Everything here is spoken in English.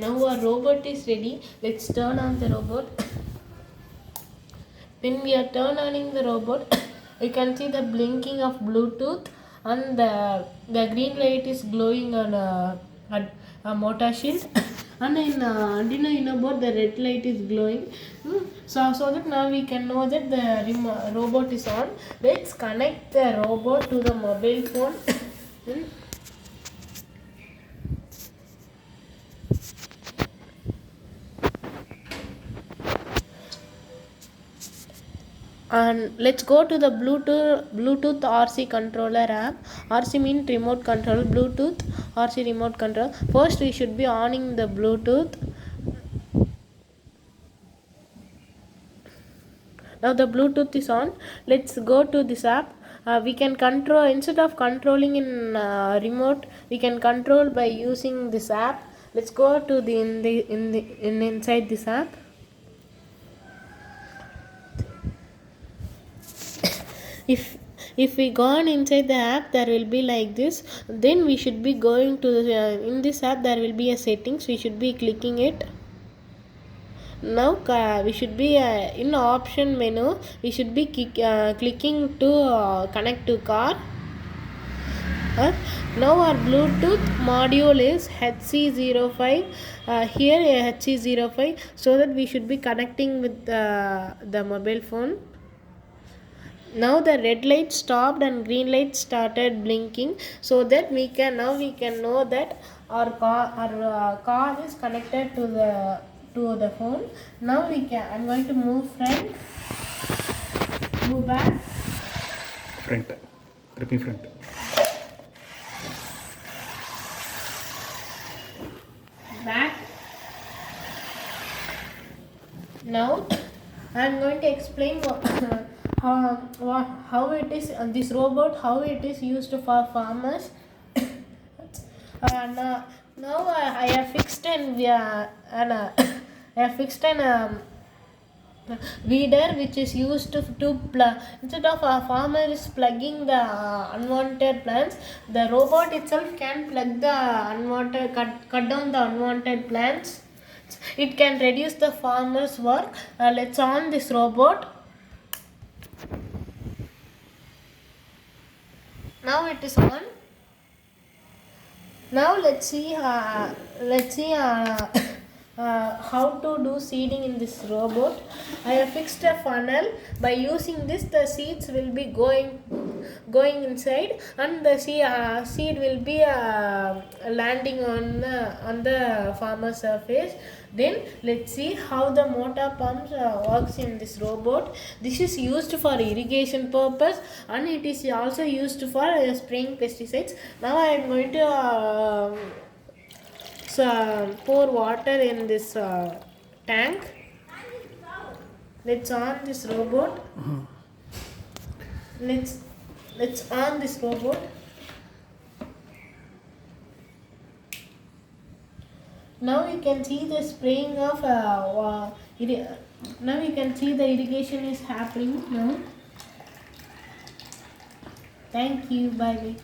Now our robot is ready. Let's turn on the robot. When we are turning the robot, you can see the blinking of Bluetooth, and the green light is glowing on a motor shield, and in Arduino UNO Board the red light is glowing. So that now we can know that the robot is on. Let's connect the robot to the mobile phone. And let's go to the Bluetooth RC controller app. RC means remote control, Bluetooth RC remote control. First we should be oning the Bluetooth. Now the Bluetooth is on. Let's go to this app. We can control, instead of controlling in remote, we can control by using this app. Let's go to inside this app. If we gone inside the app, there will be like this. Then we should be going to in this app there will be a settings. We should be clicking it. Now we should be in option menu. We should be clicking to connect to car. Now our Bluetooth module is HC05. Here HC05, so that we should be connecting with the mobile phone. Now the red light stopped and green light started blinking, so that we can know that our car is connected to the phone. Now I'm going to move back, repeat front. Back. Now I'm going to explain how it is this robot, how it is used for farmers. Now I have fixed an weeder which is used to plug. Instead of a farmer is plugging the unwanted plants, the robot itself can plug the unwanted, cut down the unwanted plants. It can reduce the farmer's work. Let's on this robot. Now it is on. Now let's see how to do seeding in this robot. I have fixed a funnel. By using this, the seeds will be going inside, and the seed will be landing on the farmer's surface. Then let's see how the motor pumps works in this robot. This is used for irrigation purpose, and it is also used for spraying pesticides. Now I am going to pour water in this tank. Let's on this robot. Let's on this robot. Now you can see the spraying of now you can see the irrigation is happening now. Thank you. Bye.